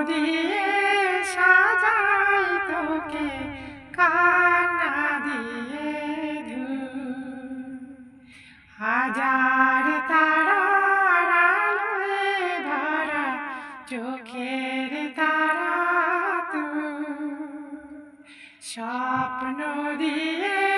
দিয়ে সাজাই তোকে কান্না দিয়ে হাজার তারার আলোয় ভরা চোখের তারা তুই স্বপ্ন দিয়ে